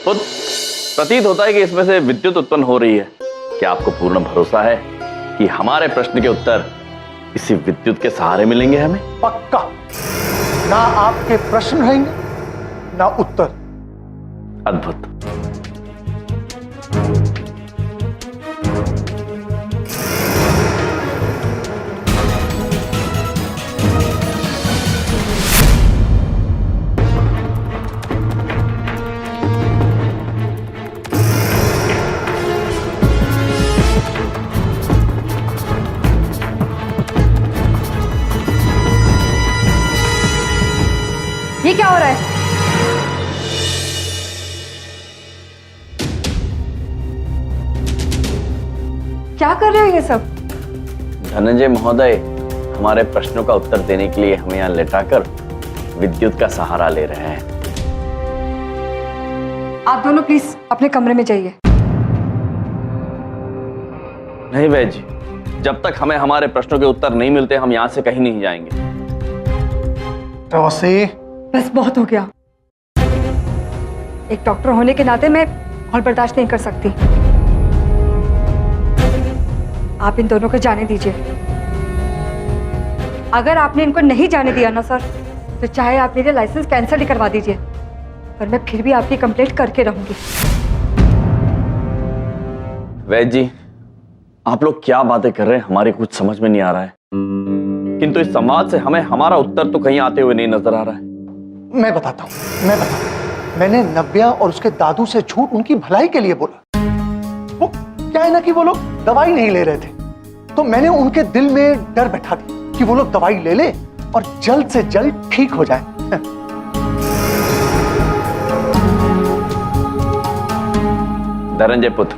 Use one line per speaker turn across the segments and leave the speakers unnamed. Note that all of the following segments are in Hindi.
खुद प्रतीत होता है कि इसमें से विद्युत उत्पन्न हो रही है। क्या आपको पूर्ण भरोसा है कि हमारे प्रश्न के उत्तर इसी विद्युत के सहारे मिलेंगे हमें?
पक्का। ना आपके प्रश्न रहेंगे ना उत्तर।
अद्भुत।
ये क्या हो रहा है? क्या कर रहे हो ये सब?
धनंजय महोदय हमारे प्रश्नों का उत्तर देने के लिए हमें यहाँ लेटाकर विद्युत का सहारा ले रहे हैं।
आप दोनों प्लीज अपने कमरे में जाइए।
नहीं वैद्य जी, जब तक हमें हमारे प्रश्नों के उत्तर नहीं मिलते हम यहाँ से कहीं नहीं जाएंगे।
रोसी,
बस बहुत हो गया। एक डॉक्टर होने के नाते मैं और बर्दाश्त नहीं कर सकती। आप इन दोनों को जाने दीजिए। अगर आपने इनको नहीं जाने दिया ना सर, तो चाहे आप मेरे लाइसेंस कैंसिल ही करवा दीजिए, पर मैं फिर भी आपकी कंप्लेंट करके रहूंगी।
वैद्य जी, आप लोग क्या बातें कर रहे हैं हमारी कुछ समझ में नहीं आ रहा है, किंतु इस संवाद से हमें हमारा उत्तर तो कहीं आते हुए नहीं नजर आ रहा है।
मैं बताता हूं। मैंने नव्या और उसके दादू से झूठ उनकी भलाई के लिए बोला। वो क्या है ना कि वो लोग दवाई नहीं ले रहे थे, तो मैंने उनके दिल में डर बैठा दिया कि वो लोग दवाई ले ले और जल्द से जल्द ठीक हो जाए।
धनंजय पुत्र,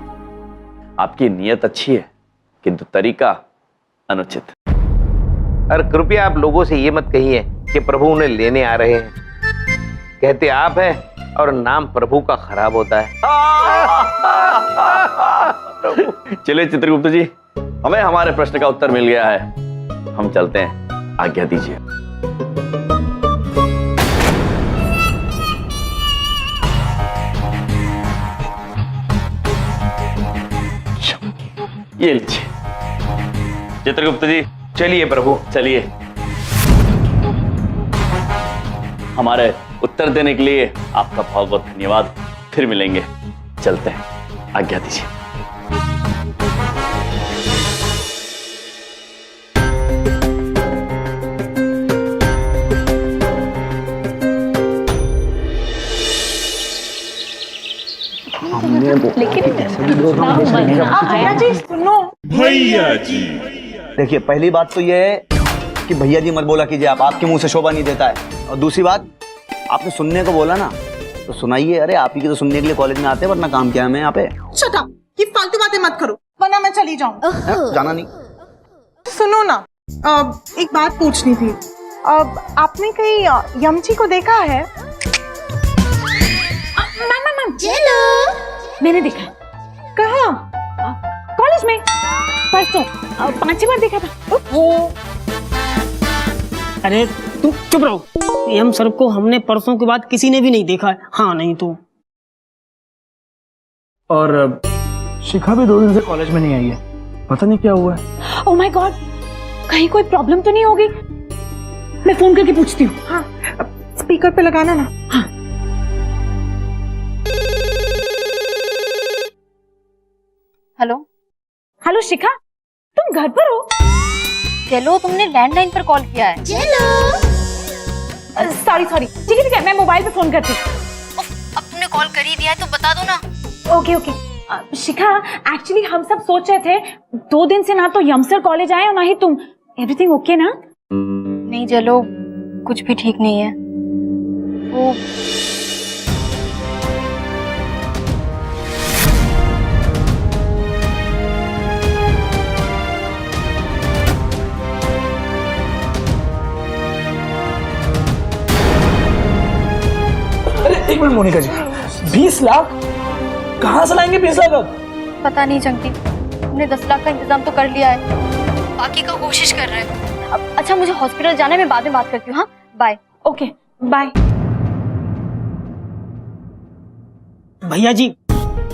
आपकी नीयत अच्छी है किंतु तरीका अनुचित।
और कृपया आप लोगों से ये मत कहिए कि प्रभु उन्हें लेने आ रहे हैं। कहते आप हैं और नाम प्रभु का खराब होता है।
चलिए चित्रगुप्त जी, हमें हमारे प्रश्न का उत्तर मिल गया है, हम चलते हैं, आज्ञा दीजिए। ये लीजिए चित्रगुप्त जी।
चलिए प्रभु,
चलिए। हमारे उत्तर देने के लिए आपका बहुत बहुत धन्यवाद। फिर मिलेंगे, चलते हैं, आज्ञा दीजिए।
भैया जी,
देखिए पहली बात तो ये है कि भैया जी मत बोला कीजिए आप, आपके मुंह से शोभा नहीं देता है। और दूसरी बात, आपने सुनने को बोला ना तो सुनाइए। अरे आप ही के तो सुनने के लिए कॉलेज में आते हैं, वरना काम क्या है हमें यहाँ पे।
शट अप, ये फालतू बातें मत करो वरना मैं चली जाऊं।
जाना नहीं।
सुनो ना, एक बात पूछनी थी। आपने कहीं यमची को देखा है?
मैम मैंने देखा।
कहाँ?
कॉलेज में परसों 5-6 बार देखा था।
वो
अरे तू चुप रहो। एम सर को हमने परसों के बाद किसी ने भी नहीं देखा है। हाँ नहीं तो।
और शिखा भी 2 दिन से कॉलेज में नहीं आई है, पता नहीं क्या हुआ है।
ओह माय गॉड, कहीं कोई प्रॉब्लम तो नहीं होगी? मैं फोन करके पूछती हूँ।
हाँ, स्पीकर पे लगाना ना।
हाँ।
हेलो
हेलो शिखा, तुम घर पर हो?
चलो, तुमने लैंडलाइन पर कॉल किया है।
सॉरी ठीक है, मैं मोबाइल पे फोन करती हूँ।
अब तुमने कॉल कर ही दिया है तो बता दो ना।
ओके। शिखा, एक्चुअली हम सब सोच रहे थे 2 दिन से ना तो यमसर कॉलेज आए और ना ही तुम। एवरीथिंग ओके ना?
नहीं चलो, कुछ भी ठीक नहीं है। वो
एक मिनट मोनिका जी, 20 लाख कहाँ से लाएंगे? 20 लाख अब?
पता नहीं चंकी, हमने 10 लाख का इंतजाम तो कर लिया है, बाकी का कोशिश कर रहे हैं। अच्छा मुझे हॉस्पिटल जाना है, मैं बाद में बात करती हूँ। हाँ बाय।
Okay bye.
भैया जी,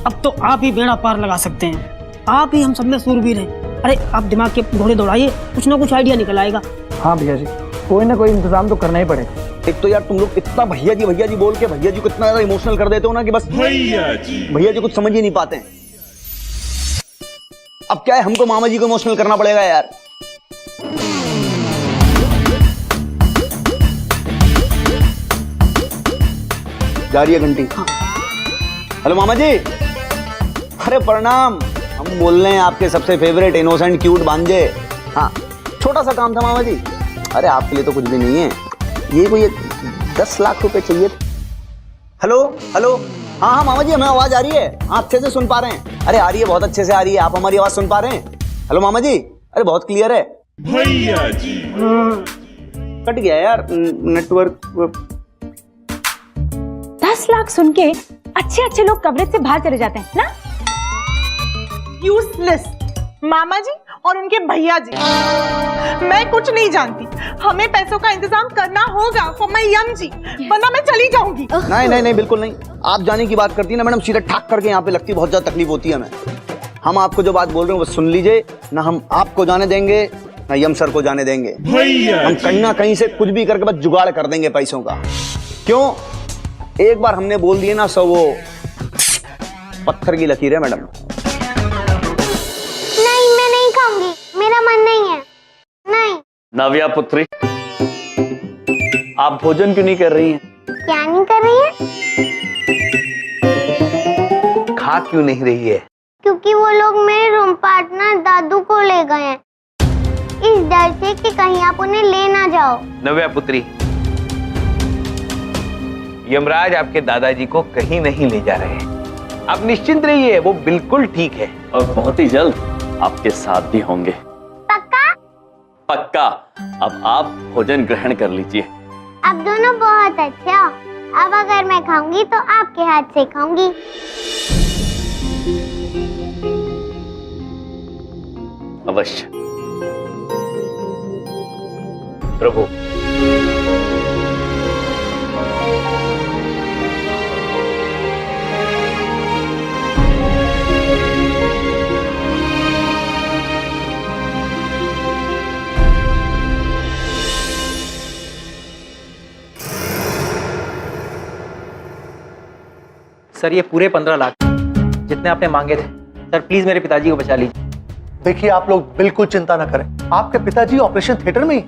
अब तो आप ही बेड़ा पार लगा सकते हैं। आप ही हम सब में सूरवीर हैं। अरे आप दिमाग के घोड़े दौड़ाइए, कुछ ना कुछ आइडिया निकल आएगा।
हाँ भैया जी, कोई ना कोई इंतजाम तो करना ही पड़ेगा।
एक तो यार तुम लोग इतना भैया जी बोल के भैया जी को इतना ज्यादा इमोशनल कर देते हो ना कि बस भैया जी कुछ समझ ही नहीं पाते हैं। अब क्या है, हमको मामा जी को इमोशनल करना पड़ेगा यार। जा रही है घंटी। हेलो मामा जी, अरे प्रणाम। हम बोल रहे हैं आपके सबसे फेवरेट इनोसेंट क्यूट भांजे। हाँ, छोटा सा काम था मामा जी। अरे आपके लिए तो कुछ भी नहीं है, ये कोई 10 लाख रुपए चाहिए। हेलो हेलो, हाँ हाँ मामा जी, हमें आवाज आ रही है। हाँ, अच्छे से सुन पा रहे हैं। अरे आ रही है, बहुत अच्छे से आ रही है। आप हमारी आवाज सुन पा रहे हैं? हेलो मामा जी, अरे बहुत क्लियर है भैया जी। कट गया यार नेटवर्क।
10 लाख सुन के अच्छे अच्छे लोग कवरेज से बाहर चले जाते हैं ना।
यूजलेस मामा जी और उनके भैया जी। मैं कुछ नहीं जानती, हमें पैसों का इंतजाम करना होगा फॉर माय यम जी, वरना मैं चली जाऊंगी।
नहीं नहीं नहीं, बिल्कुल नहीं। आप जाने की बात करती है ना मैडम, सीधे ठाक करके यहाँ पे लगती, बहुत ज्यादा तकलीफ होती है हमें। हम आपको जो बात बोल रहे हैं वो सुन लीजिए। ना हम आपको जाने देंगे ना यम सर को जाने देंगे। हम कहीं ना कहीं से कुछ भी करके बस जुगाड़ कर देंगे पैसों का। क्यों? एक बार हमने बोल दिए ना, सो वो पत्थर की लकीर है मैडम।
नहीं, मैं नहीं खाऊंगी, मेरा मन नहीं है। नहीं।
नव्या पुत्री, आप भोजन क्यों नहीं कर रही हैं?
क्या नहीं कर रही है?
खा क्यों नहीं रही है?
क्योंकि वो लोग मेरे रूम पार्टनर दादू को ले गए हैं, इस डर से कि कहीं आप उन्हें ले ना जाओ।
नव्या पुत्री, यमराज आपके दादाजी को कहीं नहीं ले जा रहे हैं। आप निश्चिंत रहिए, वो बिल्कुल ठीक है
और बहुत ही जल्द आपके साथ भी होंगे।
पक्का?
पक्का। अब आप भोजन ग्रहण कर लीजिए।
आप दोनों बहुत अच्छे हो। अब अगर मैं खाऊंगी तो आपके हाथ से खाऊंगी।
अवश्य
प्रभु।
सर, ये पूरे 15 लाख जितने आपने मांगे थे। सर प्लीज मेरे पिताजी को बचा लीजिए।
देखिए, आप लोग बिल्कुल चिंता ना करें, आपके पिताजी ऑपरेशन थिएटर में ही,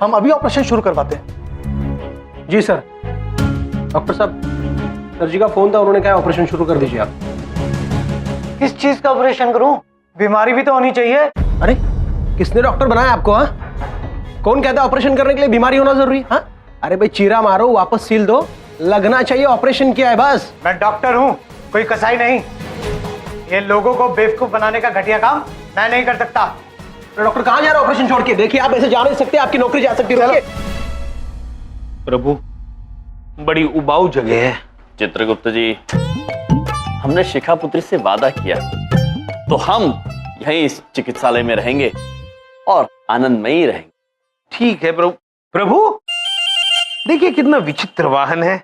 हम अभी ऑपरेशन शुरू करवाते हैं।
जी सर। डॉक्टर साहब, सर जी का फोन था, उन्होंने कहा ऑपरेशन शुरू कर दीजिए आप।
किस चीज का ऑपरेशन करूं? बीमारी भी तो होनी चाहिए।
अरे किसने डॉक्टर बनाया आपको? हाँ, कौन कहता है ऑपरेशन करने के लिए बीमारी होना जरूरी? हाँ, अरे भाई चीरा मारो, वापस सील दो, लगना चाहिए ऑपरेशन किया है बस।
मैं डॉक्टर हूं, कोई कसाई नहीं। ये लोगों को बेवकूफ बनाने का घटिया काम मैं नहीं कर सकता।
तो डॉक्टर कहाँ जा रहे हो ऑपरेशन छोड़ के? देखिए आप ऐसे जा नहीं सकते, आपकी नौकरी जा सकती है।
प्रभु, बड़ी उबाऊ जगह है।
चित्रगुप्त जी, हमने शिखा पुत्री से वादा किया तो हम यहीं इस चिकित्सालय में रहेंगे और आनंदमयी रहेंगे।
ठीक है प्रभु। प्रभु देखिए कितना विचित्र वाहन है।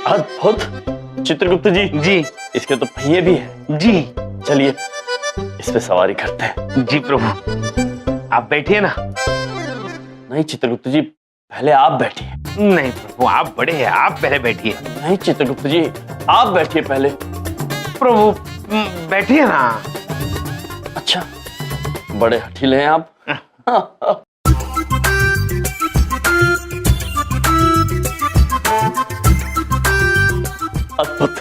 अद्भुत। चित्रगुप्त जी,
जी
इसके तो पहिए भी हैं।
जी
चलिए इस पे सवारी करते हैं।
जी प्रभु, आप बैठिए ना।
नहीं चित्रगुप्त जी, पहले आप बैठिए।
नहीं प्रभु, आप बड़े हैं, आप पहले बैठिए।
नहीं चित्रगुप्त जी, आप बैठिए पहले।
प्रभु बैठिए ना।
अच्छा, बड़े हठीले हैं आप। अद्भुत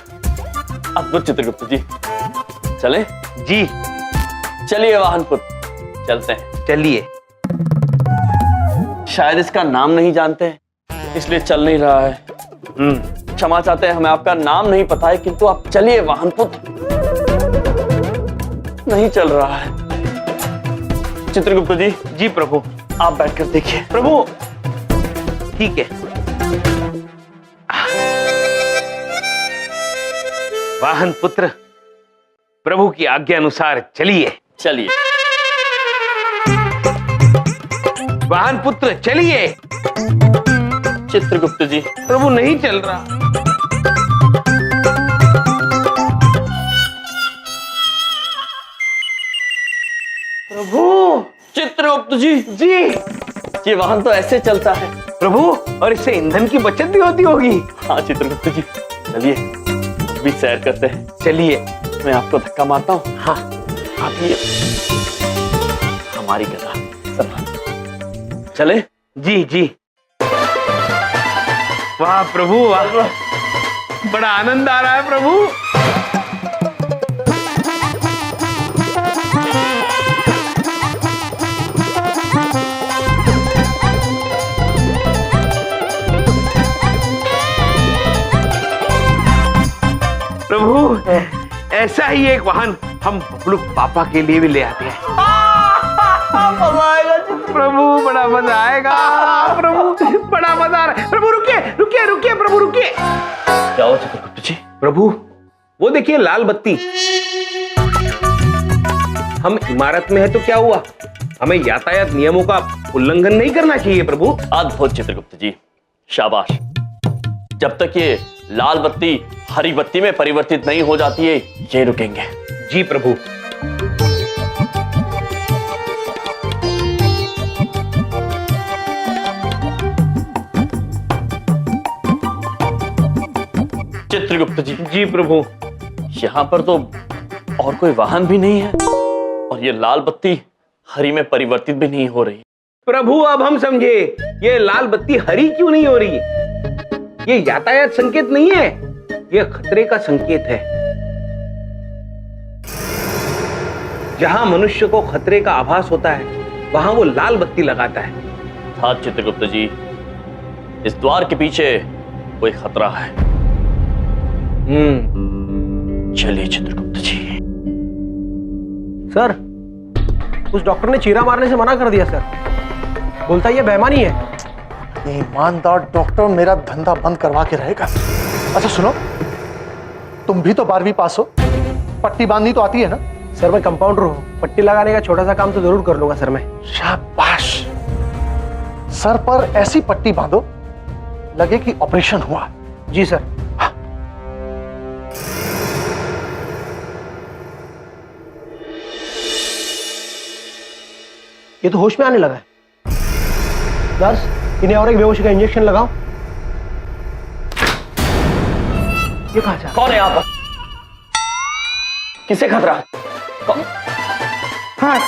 अद्भुत चित्रगुप्त जी, चले?
जी
चलिए वाहन पुत्र, चलते हैं।
चलिए।
शायद इसका नाम नहीं जानते हैं, इसलिए चल नहीं रहा है। क्षमा चाहते हैं, हमें आपका नाम नहीं पता है, किंतु आप चलिए वाहन पुत्र। नहीं चल रहा है। चित्रगुप्त जी।
जी प्रभु।
आप बैठकर देखिए।
प्रभु ठीक है। वाहन पुत्र, प्रभु की आज्ञा अनुसार चलिए।
चलिए
वाहन पुत्र, चलिए।
चित्रगुप्त जी।
प्रभु नहीं चल रहा।
चित्रगुप्त जी, ये वाहन तो ऐसे चलता है
प्रभु, और इससे ईंधन की बचत भी होती होगी।
हाँ चित्रगुप्त जी, चलिए भी सैर करते हैं।
चलिए,
मैं आपको धक्का मारता हूँ।
हाँ,
आप ये हमारी गदा संभाल। चले।
जी जी। वाह प्रभु वाह, बड़ा आनंद आ रहा है प्रभु। प्रभु, ऐसा ही एक वाहन हम बबलू पापा के लिए भी ले आते हैं। प्रभु, बड़ा मजा आएगा। प्रभु, बड़ा मजा आ रहा है। प्रभु रुकिए रुकिए रुकिए, प्रभु रुकिए।
क्या हो चित्रगुप्त जी?
प्रभु, वो देखिए लाल बत्ती। हम इमारत में है तो क्या हुआ, हमें यातायात नियमों का उल्लंघन नहीं करना चाहिए प्रभु।
अद्भुत चित्रगुप्त जी, शाबाश। जब तक ये लाल बत्ती हरी बत्ती में परिवर्तित नहीं हो जाती है, ये रुकेंगे।
जी प्रभु।
चित्रगुप्त जी।
जी प्रभु।
यहाँ पर तो और कोई वाहन भी नहीं है और ये लाल बत्ती हरी में परिवर्तित भी नहीं हो रही।
प्रभु, अब हम समझे ये लाल बत्ती हरी क्यों नहीं हो रही। ये यातायात संकेत नहीं है, ये खतरे का संकेत है। जहां मनुष्य को खतरे का आभास होता है, वहां वो लाल बत्ती लगाता है।
हाँ चित्रगुप्त जी, इस द्वार के पीछे कोई खतरा है। चलिए चित्रगुप्त जी।
सर, उस डॉक्टर ने चीरा मारने से मना कर दिया सर। बोलता ये बेईमानी है।
ईमानदार डॉक्टर मेरा धंधा बंद करवा के रहेगा। अच्छा सुनो, तुम भी तो 12वीं पास हो, पट्टी बांधनी तो आती है ना?
सर मैं कंपाउंडर हूँ, पट्टी लगाने का छोटा सा काम तो जरूर कर लूंगा सर मैं।
शाबाश। सर पर ऐसी पट्टी बांधो लगे कि ऑपरेशन हुआ।
जी सर।
हाँ।
ये तो होश में आने लगा है। नर्स, इन्हें और एक बेहोशी का इंजेक्शन लगाओ। ये कहाँ जा?
कौन है यहाँ पर? किसे खतरा?
हाँ,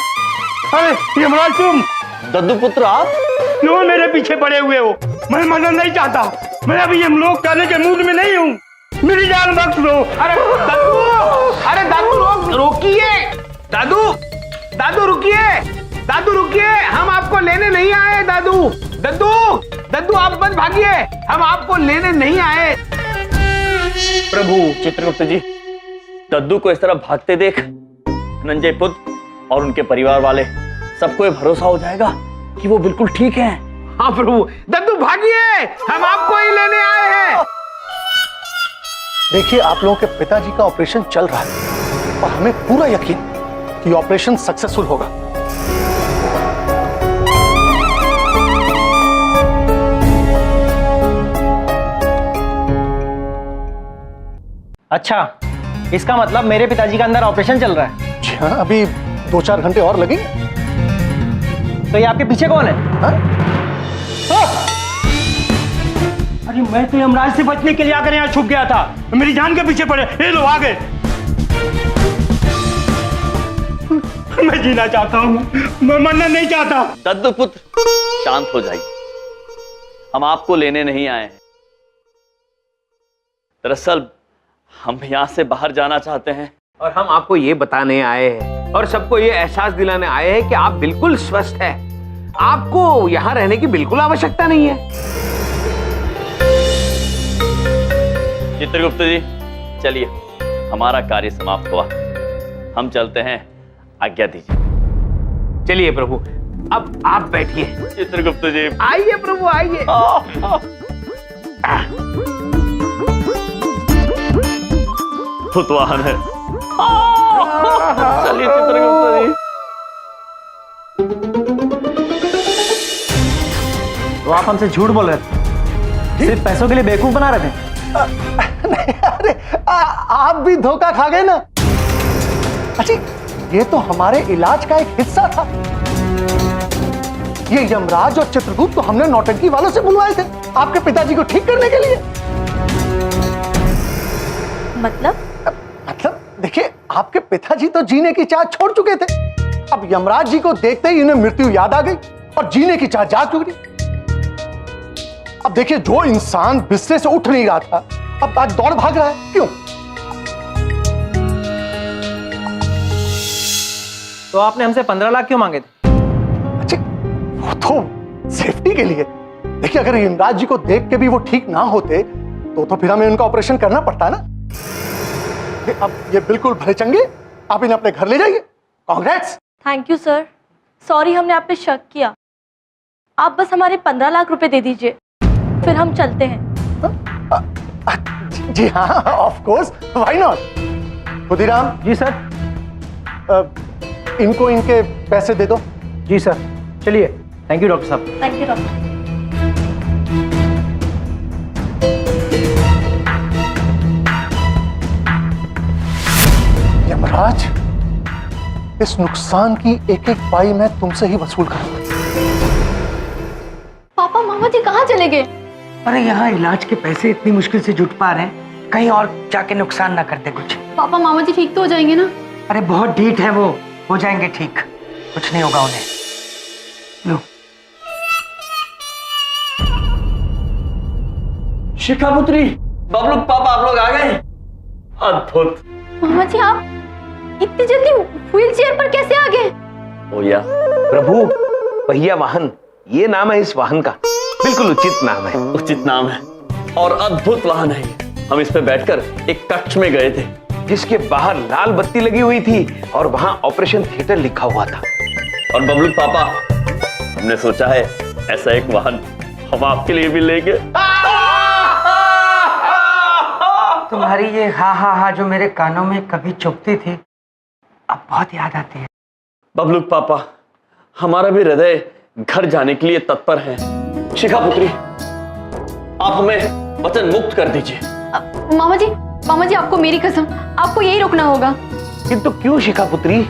अरे यमराज तुम?
दद्दू पुत्र आप?
क्यों मेरे पीछे पड़े हुए हो? मैं मरना नहीं चाहता, मैं अभी यमलोक जाने के मूड में नहीं हूँ, मेरी जान बख्श दो।
अरे दादू, अरे दादू रोकिए। दादू, दादू रुकिए, दादू रुकिए, हम आपको लेने नहीं आए। दादू, दद्दू, दद्दू आप मत भागिए, हम आपको लेने नहीं आए।
प्रभु चित्रगुप्त जी, दद्दू को इस तरह भागते देख धनंजय पुत्र और उनके परिवार वाले सबको ये भरोसा हो जाएगा कि वो बिल्कुल ठीक हैं।
हाँ प्रभु, दद्दू भागिए, हम आपको ही लेने आए हैं।
देखिए, आप लोगों के पिताजी का ऑपरेशन चल रहा है और हमें पूरा यकीन कि ऑपरेशन सक्सेसफुल होगा।
अच्छा, इसका मतलब मेरे पिताजी का अंदर ऑपरेशन चल रहा है?
जी हाँ, अभी 2-4 घंटे और लगेंगे।
तो ये आपके पीछे कौन है?
हाँ?
अरे मैं तो यमराज से बचने के लिए आकर यहाँ छुप गया था, मेरी जान के पीछे पड़े। ये लो आ गए। मैं जीना चाहता हूँ, मैं मरना नहीं चाहता।
दद्दू पुत्र शांत हो जाइए, हम आपको लेने नहीं आए हैं। दरअसल हम यहां से बाहर जाना चाहते हैं
और हम आपको ये बताने आए हैं और सबको ये एहसास दिलाने आए हैं कि आप बिल्कुल स्वस्थ हैं, आपको यहाँ रहने की बिल्कुल आवश्यकता नहीं है।
चित्रगुप्त जी, चलिए, हमारा कार्य समाप्त हुआ, हम चलते हैं, आज्ञा दीजिए।
चलिए प्रभु, अब आप बैठिए।
चित्रगुप्त जी
आइए प्रभु, आइए।
भूतवाहन है। चलिए चित्रगुप्त जी।
तो आप हमसे झूठ बोल रहे थे, सिर्फ पैसों के लिए बेवकूफ बना रहे थे?
नहीं, अरे आप भी धोखा खा गए ना। अच्छा, ये तो हमारे इलाज का एक हिस्सा था। ये यमराज और चित्रगुप्त तो हमने नौटंकी वालों से बुलवाए थे आपके पिताजी को ठीक करने के लिए। मतलब देखिए, आपके पिताजी तो जीने की चाह छोड़ चुके थे। अब यमराज जी को देखते ही इन्हें मृत्यु याद आ गई और जीने की चाह जाग चुकी। अब देखिए, जो इंसान बिस्तर से उठ नहीं रहा था अब आज दौड़ भाग रहा है, क्यों?
तो आपने हमसे 15 लाख क्यों मांगे थे?
अच्छा, वो तो सेफ्टी के लिए। देखिए, अगर यमराज जी को देख के भी वो ठीक ना होते तो फिर हमें उनका ऑपरेशन करना पड़ता ना। अब ये बिल्कुल भले चंगे, आप इन्हें अपने घर ले जाइए। Congrats.
Thank you sir. Sorry हमने आप पे शक किया। आप बस हमारे 15 लाख रुपए दे दीजिए, फिर हम चलते हैं।
जी हाँ, of course, why not. Khudiram.
जी सर।
इनको इनके पैसे दे दो।
जी सर, चलिए। थैंक यू डॉक्टर साहब।
Thank you doctor.
यमराज, इस नुकसान की एक एक पाई मैं तुमसे ही वसूल करूंगा।
पापा मामा जी कहाँ चले गए?
अरे यहाँ इलाज के पैसे इतनी मुश्किल से जुट पा रहे हैं, कहीं और जाके नुकसान ना कर दे कुछ।
पापा मामा जी ठीक तो हो जाएंगे ना?
अरे बहुत ढीठ है वो, हो जाएंगे ठीक, कुछ नहीं होगा उन्हें। लो।
शिखा पुत्री, बबलू पापा आप लोग आ गए। अद्भुत।
मामा जी आप इतनी जल्दी व्हील चेयर पर कैसे आ गए?
ओया
प्रभु, पहिया वाहन, ये नाम है इस वाहन का, बिल्कुल उचित नाम है।
उचित नाम है और अद्भुत वाहन है। हम इस पे बैठकर एक कक्ष में गए थे
जिसके बाहर लाल बत्ती लगी हुई थी और वहां ऑपरेशन थिएटर लिखा हुआ था।
और बबलू पापा, हमने सोचा है ऐसा एक वाहन हम आपके लिए भी लेंगे।
तुम्हारी ये हा हा हा जो मेरे कानों में कभी चुभती थी, अब बहुत याद आती है।
बबलू पापा, हमारा भी हृदय घर जाने के लिए तत्पर है। शिखा पुत्री, आप हमें वचन मुक्त कर दीजिए।
मामा जी आपको मेरी कसम, आपको यही रुकना होगा।
किंतु क्यों शिखा पुत्री?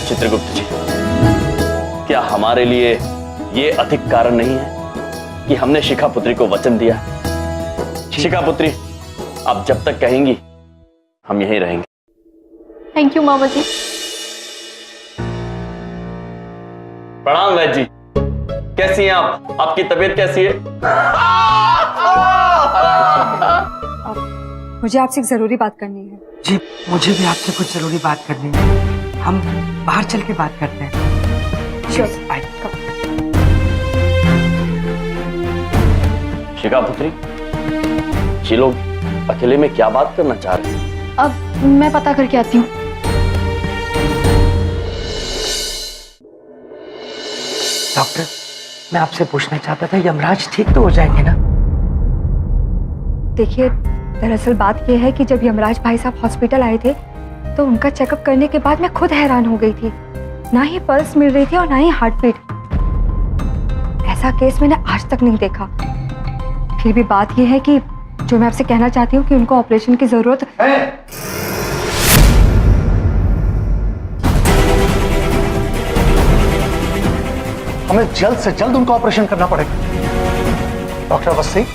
चित्रगुप्त जी, क्या हमारे लिए ये अधिक कारण नहीं है कि हमने शिखा पुत्री को वचन दिया? शिखा पुत्री, आप जब तक कहेंगी हम यहीं रहेंगे।
थैंक यू मामा जी।
प्रणाम वैद्य जी, कैसी हैं आप? आपकी तबीयत कैसी है?
मुझे आपसे एक जरूरी बात करनी है।
जी, मुझे भी आपसे कुछ जरूरी बात करनी है, हम बाहर चल के बात करते हैं।
श्योर।
शिखा पुत्री, ये लोग अकेले में क्या बात करना चाह रहे हैं?
अब मैं पता करके आती हूँ।
डॉक्टर, मैं आपसे पूछना चाहता था, यमराज ठीक तो हो जाएंगे ना?
देखिए, दरअसल बात यह है कि जब यमराज भाई साहब हॉस्पिटल आए थे तो उनका चेकअप करने के बाद मैं खुद हैरान हो गई थी। ना ही पल्स मिल रही थी और ना ही हार्ट बीट। ऐसा केस मैंने आज तक नहीं देखा। फिर भी बात यह है कि जो मैं आपसे कहना चाहती हूँ कि उनको ऑपरेशन की जरूरत है।
हमें जल्द से जल्द उनका ऑपरेशन करना पड़ेगा। डॉक्टर अवस्थी,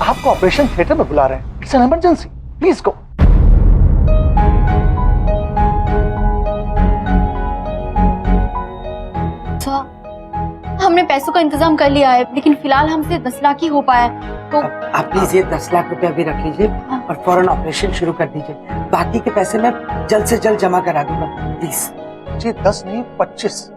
आपको ऑपरेशन थिएटर में बुला रहे हैं। It's an emergency, please go.
हमने पैसों का इंतजाम कर लिया है, लेकिन फिलहाल हमसे 10 लाख ही हो पाया तो
आप प्लीज ये 10 लाख रुपया भी रख लीजिए और फौरन ऑपरेशन शुरू कर दीजिए। बाकी के पैसे मैं जल्द से जल्द जमा करा दूंगा, प्लीज।
जी 10 नहीं 25।